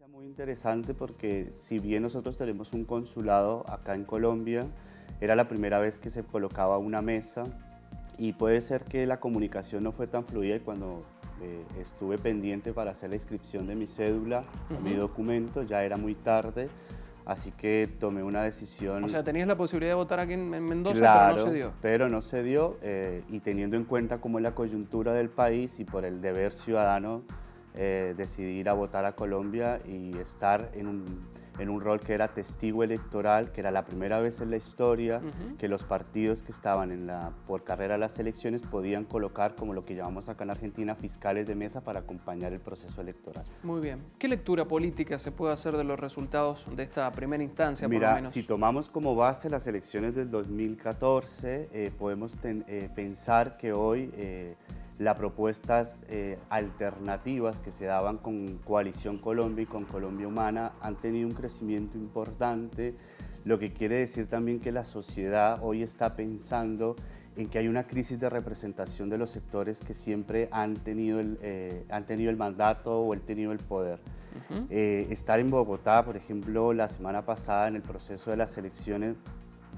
Muy interesante porque si bien nosotros tenemos un consulado acá en Colombia, era la primera vez que se colocaba una mesa y puede ser que la comunicación no fue tan fluida y cuando estuve pendiente para hacer la inscripción de mi cédula, mi documento, ya era muy tarde, así que tomé una decisión. O sea, tenías la posibilidad de votar aquí en Mendoza, Claro, pero no se dio. pero no se dio y teniendo en cuenta cómo es la coyuntura del país y por el deber ciudadano, decidí ir a votar a Colombia y estar en un rol que era testigo electoral, que era la primera vez en la historia que los partidos que estaban por carrera a las elecciones podían colocar, como lo que llamamos acá en Argentina, fiscales de mesa para acompañar el proceso electoral. Muy bien. ¿Qué lectura política se puede hacer de los resultados de esta primera instancia, por lo Mira, menos? si tomamos como base las elecciones del 2014, podemos pensar que hoy las propuestas alternativas que se daban con Coalición Colombia y con Colombia Humana han tenido un crecimiento importante, lo que quiere decir también que la sociedad hoy está pensando en que hay una crisis de representación de los sectores que siempre han tenido el mandato o han tenido el poder. Estar en Bogotá, por ejemplo, la semana pasada en el proceso de las elecciones,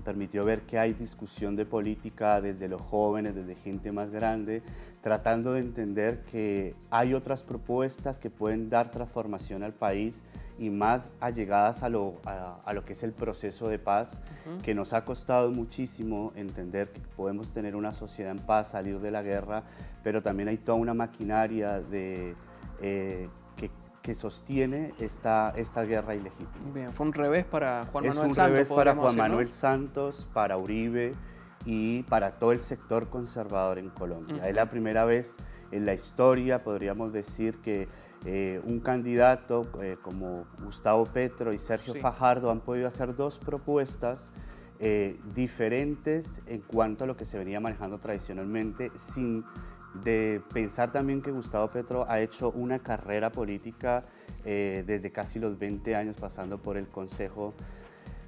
permitió ver que hay discusión de política desde los jóvenes, desde gente más grande, tratando de entender que hay otras propuestas que pueden dar transformación al país y más allegadas a lo que es el proceso de paz, que nos ha costado muchísimo entender que podemos tener una sociedad en paz, salir de la guerra, pero también hay toda una maquinaria que sostiene esta guerra ilegítima. Bien, fue un revés para Juan Manuel Santos. Es un revés para Juan decir, ¿no? Manuel Santos, para Uribe y para todo el sector conservador en Colombia. Es la primera vez en la historia, podríamos decir, que un candidato como Gustavo Petro y Sergio Fajardo han podido hacer dos propuestas diferentes en cuanto a lo que se venía manejando tradicionalmente, sin de pensar también que Gustavo Petro ha hecho una carrera política desde casi los 20 años, pasando por el Consejo,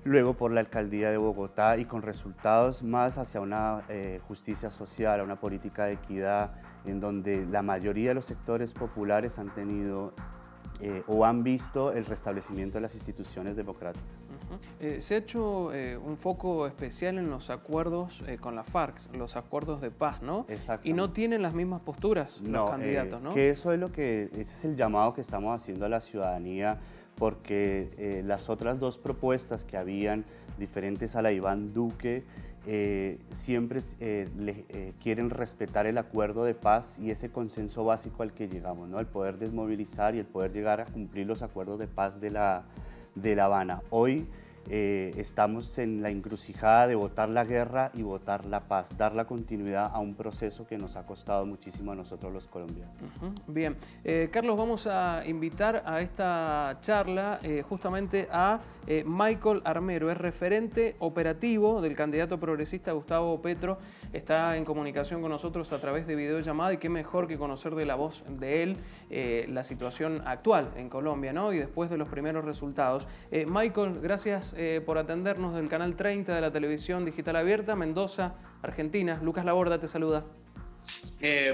luego por la Alcaldía de Bogotá y con resultados más hacia una justicia social, a una política de equidad, en donde la mayoría de los sectores populares han tenido o han visto el restablecimiento de las instituciones democráticas. Se ha hecho un foco especial en los acuerdos con la FARC, los acuerdos de paz, ¿no? Exacto. Y no tienen las mismas posturas los candidatos, ¿no? Que eso es ese es el llamado que estamos haciendo a la ciudadanía, porque las otras dos propuestas que habían diferentes a la Iván Duque siempre quieren respetar el acuerdo de paz y ese consenso básico al que llegamos, ¿no? El poder desmovilizar y el poder llegar a cumplir los acuerdos de paz de La Habana. Hoy estamos en la encrucijada de votar la guerra y votar la paz, dar la continuidad a un proceso que nos ha costado muchísimo a nosotros los colombianos. Bien, Carlos, vamos a invitar a esta charla justamente a Michael Armero, es referente operativo del candidato progresista Gustavo Petro, está en comunicación con nosotros a través de videollamada y qué mejor que conocer de la voz de él la situación actual en Colombia, ¿no? Y después de los primeros resultados. Michael, gracias por atendernos del Canal 30 de la Televisión Digital Abierta, Mendoza, Argentina. Lucas Laborda te saluda.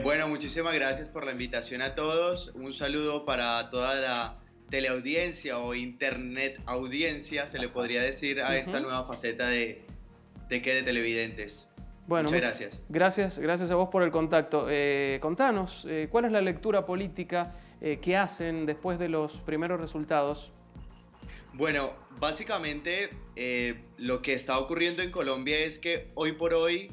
Bueno, muchísimas gracias por la invitación a todos. Un saludo para toda la teleaudiencia o internet audiencia, se le podría decir, a esta nueva faceta de televidentes. Bueno, muchas gracias. Gracias a vos por el contacto. Contanos, ¿cuál es la lectura política que hacen después de los primeros resultados? Bueno, básicamente lo que está ocurriendo en Colombia es que hoy por hoy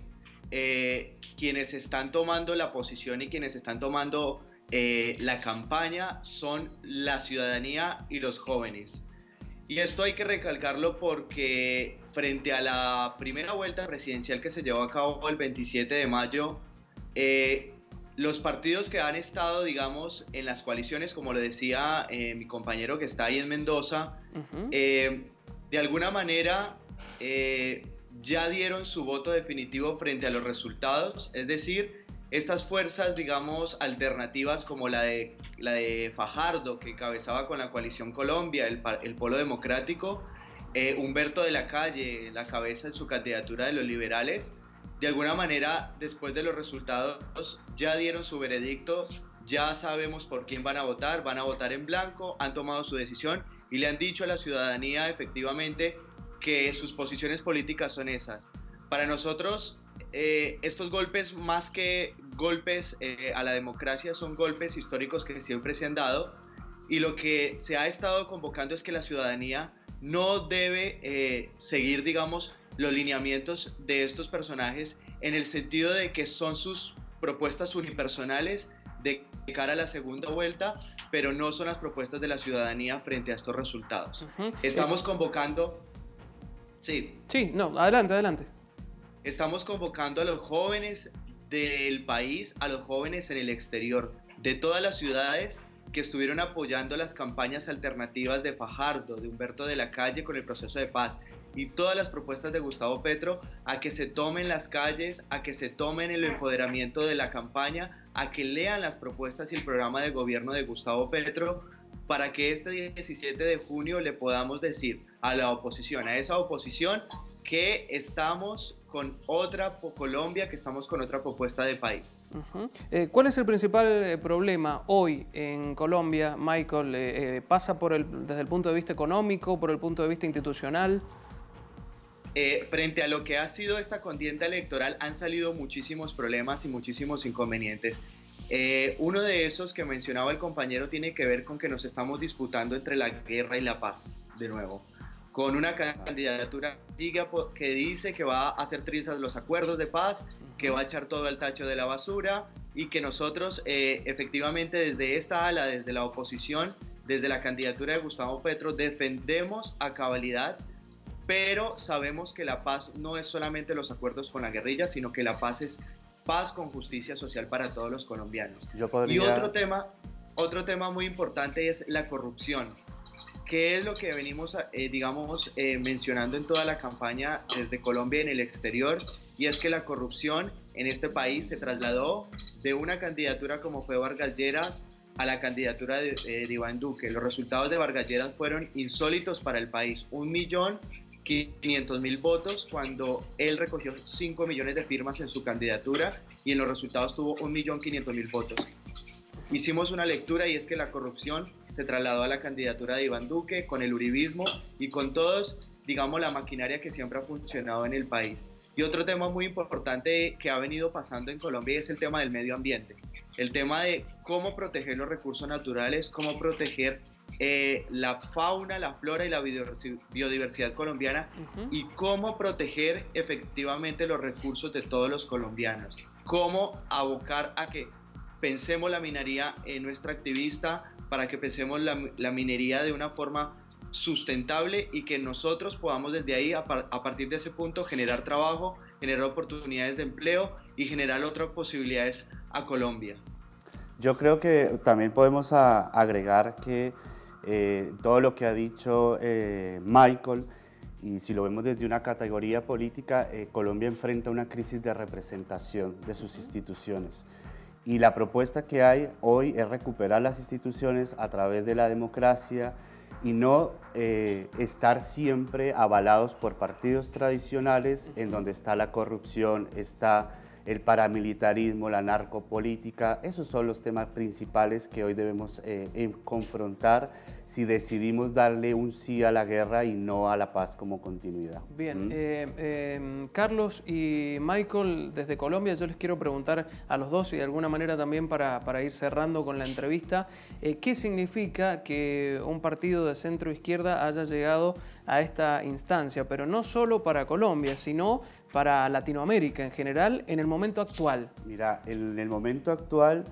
quienes están tomando la posición y quienes están tomando la campaña son la ciudadanía y los jóvenes. Y esto hay que recalcarlo porque frente a la primera vuelta presidencial que se llevó a cabo el 27 de mayo, los partidos que han estado, digamos, en las coaliciones, como lo decía mi compañero que está ahí en Mendoza, de alguna manera ya dieron su voto definitivo frente a los resultados, es decir, estas fuerzas, digamos, alternativas como la de Fajardo, que encabezaba con la Coalición Colombia, el Polo Democrático, Humberto de la Calle, la cabeza de su candidatura de los liberales, de alguna manera, después de los resultados, ya dieron su veredicto, ya sabemos por quién van a votar en blanco, han tomado su decisión y le han dicho a la ciudadanía efectivamente que sus posiciones políticas son esas. Para nosotros, estos golpes, más que golpes a la democracia, son golpes históricos que siempre se han dado, y lo que se ha estado convocando es que la ciudadanía no debe seguir, digamos, los lineamientos de estos personajes, en el sentido de que son sus propuestas unipersonales de cara a la segunda vuelta, pero no son las propuestas de la ciudadanía frente a estos resultados. Estamos convocando... Sí. Sí, no, adelante, adelante. Estamos convocando a los jóvenes del país, a los jóvenes en el exterior, de todas las ciudades que estuvieron apoyando las campañas alternativas de Fajardo, de Humberto de la Calle con el proceso de paz, y todas las propuestas de Gustavo Petro, a que se tomen las calles, a que se tomen el empoderamiento de la campaña, a que lean las propuestas y el programa de gobierno de Gustavo Petro, para que este 17 de junio le podamos decir a la oposición, a esa oposición, que estamos con otra Colombia, que estamos con otra propuesta de país. ¿Cuál es el principal problema hoy en Colombia, Michael? ¿Pasa desde el punto de vista económico, por el punto de vista institucional? Frente a lo que ha sido esta contienda electoral, han salido muchísimos problemas y muchísimos inconvenientes. Uno de esos que mencionaba el compañero tiene que ver con que nos estamos disputando entre la guerra y la paz, de nuevo, con una candidatura que dice que va a hacer trizas los acuerdos de paz, que va a echar todo al tacho de la basura, y que nosotros efectivamente desde esta ala, desde la oposición, desde la candidatura de Gustavo Petro, defendemos a cabalidad, pero sabemos que la paz no es solamente los acuerdos con la guerrilla, sino que la paz es paz con justicia social para todos los colombianos. Y otro tema muy importante es la corrupción, que es lo que venimos, mencionando en toda la campaña desde Colombia en el exterior, y es que la corrupción en este país se trasladó de una candidatura como fue Vargas Lleras a la candidatura de Iván Duque. Los resultados de Vargas Lleras fueron insólitos para el país: 1.500.000 votos cuando él recogió 5 millones de firmas en su candidatura, y en los resultados tuvo 1.500.000 votos. Hicimos una lectura, y es que la corrupción se trasladó a la candidatura de Iván Duque con el uribismo y con todos, digamos, la maquinaria que siempre ha funcionado en el país. Y otro tema muy importante que ha venido pasando en Colombia es el tema del medio ambiente, el tema de cómo proteger los recursos naturales, cómo proteger la fauna, la flora y la biodiversidad colombiana, y cómo proteger efectivamente los recursos de todos los colombianos, cómo abocar a que pensemos la minería en nuestra activista, para que pensemos la minería de una forma sustentable, y que nosotros podamos desde ahí, a partir de ese punto, generar trabajo, generar oportunidades de empleo y generar otras posibilidades a Colombia. Yo creo que también podemos agregar que todo lo que ha dicho Michael, y si lo vemos desde una categoría política, Colombia enfrenta una crisis de representación de sus instituciones. Y la propuesta que hay hoy es recuperar las instituciones a través de la democracia, y no estar siempre avalados por partidos tradicionales en donde está la corrupción, está el paramilitarismo, la narcopolítica. Esos son los temas principales que hoy debemos confrontar si decidimos darle un sí a la guerra y no a la paz como continuidad. Bien, Carlos y Michael, desde Colombia, yo les quiero preguntar a los dos, y de alguna manera también para ir cerrando con la entrevista, ¿qué significa que un partido de centro-izquierda haya llegado a esta instancia, pero no solo para Colombia, sino para Latinoamérica en general, en el momento actual? Mira, en el momento actual,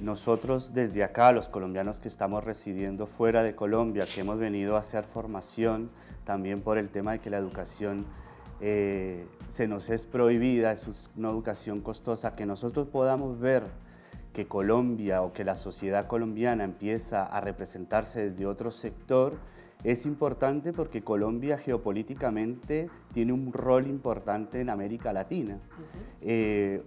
nosotros desde acá, los colombianos que estamos residiendo fuera de Colombia, que hemos venido a hacer formación, también por el tema de que la educación se nos es prohibida, es una educación costosa, que nosotros podamos ver que Colombia o que la sociedad colombiana empieza a representarse desde otro sector, es importante, porque Colombia geopolíticamente tiene un rol importante en América Latina,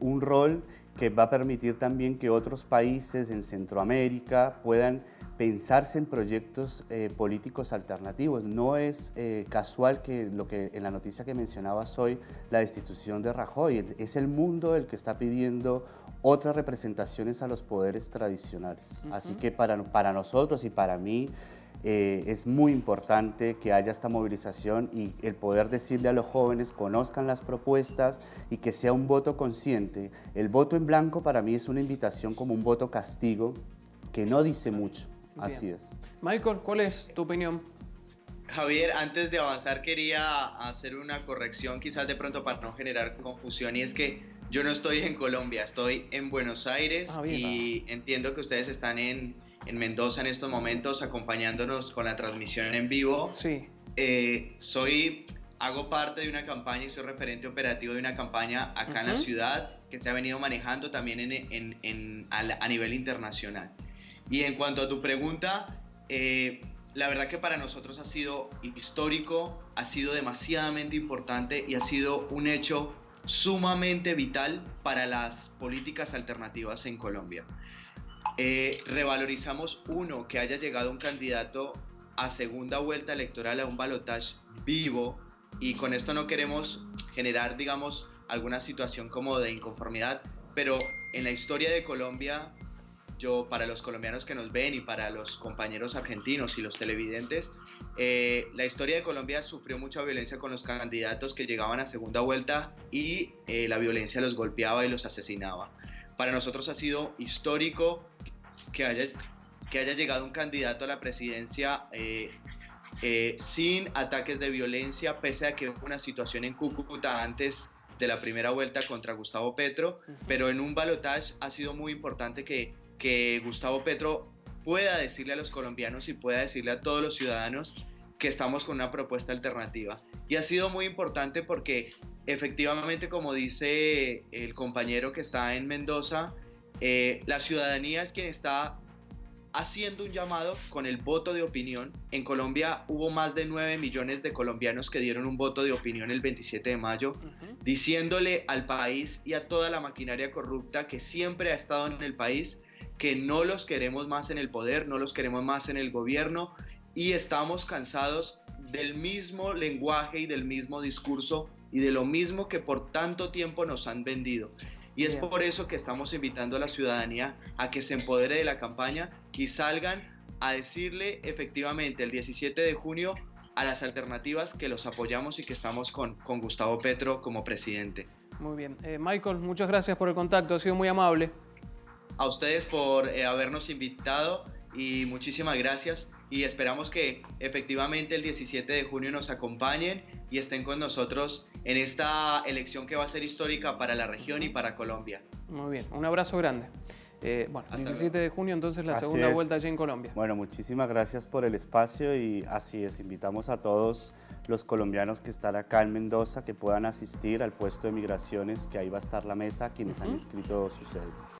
un rol que va a permitir también que otros países en Centroamérica puedan pensarse en proyectos políticos alternativos. No es casual que lo que en la noticia que mencionabas hoy, la destitución de Rajoy, es el mundo el que está pidiendo otras representaciones a los poderes tradicionales. Así que para nosotros y para mí es muy importante que haya esta movilización y el poder decirle a los jóvenes conozcan las propuestas y que sea un voto consciente. El voto en blanco para mí es una invitación como un voto castigo que no dice mucho. Bien. Así es. Michael, ¿cuál es tu opinión? Javier, antes de avanzar quería hacer una corrección, quizás de pronto para no generar confusión, y es que yo no estoy en Colombia, estoy en Buenos Aires y entiendo que ustedes están en Mendoza en estos momentos acompañándonos con la transmisión en vivo. Sí. Hago parte de una campaña y soy referente operativo de una campaña acá en la ciudad que se ha venido manejando también a nivel internacional. Y en cuanto a tu pregunta, la verdad que para nosotros ha sido histórico, ha sido demasiadamente importante y ha sido un hecho sumamente vital para las políticas alternativas en Colombia. Revalorizamos, uno, que haya llegado un candidato a segunda vuelta electoral, a un balotaje vivo, y con esto no queremos generar, digamos, alguna situación como de inconformidad, pero en la historia de Colombia, para los colombianos que nos ven y para los compañeros argentinos y los televidentes, la historia de Colombia sufrió mucha violencia con los candidatos que llegaban a segunda vuelta y la violencia los golpeaba y los asesinaba. Para nosotros ha sido histórico que haya llegado un candidato a la presidencia sin ataques de violencia, pese a que hubo una situación en Cúcuta antes de la primera vuelta contra Gustavo Petro, pero en un balotaje ha sido muy importante que Gustavo Petro pueda decirle a los colombianos y pueda decirle a todos los ciudadanos que estamos con una propuesta alternativa. Y ha sido muy importante porque efectivamente, como dice el compañero que está en Mendoza, la ciudadanía es quien está haciendo un llamado con el voto de opinión. En Colombia hubo más de 9 millones de colombianos que dieron un voto de opinión el 27 de mayo, diciéndole al país y a toda la maquinaria corrupta que siempre ha estado en el país que no los queremos más en el poder, no los queremos más en el gobierno y estamos cansados del mismo lenguaje y del mismo discurso y de lo mismo que por tanto tiempo nos han vendido. Y es por eso que estamos invitando a la ciudadanía a que se empodere de la campaña y salgan a decirle efectivamente el 17 de junio a las alternativas que los apoyamos y que estamos con Gustavo Petro como presidente. Muy bien. Michael, muchas gracias por el contacto, ha sido muy amable. A ustedes por habernos invitado y muchísimas gracias y esperamos que efectivamente el 17 de junio nos acompañen y estén con nosotros en esta elección que va a ser histórica para la región y para Colombia. Muy bien, un abrazo grande. Bueno, 17 de junio entonces la segunda vuelta allí en Colombia. Bueno, muchísimas gracias por el espacio y así es, invitamos a todos los colombianos que están acá en Mendoza que puedan asistir al puesto de migraciones, que ahí va a estar la mesa, quienes han inscrito su cédula.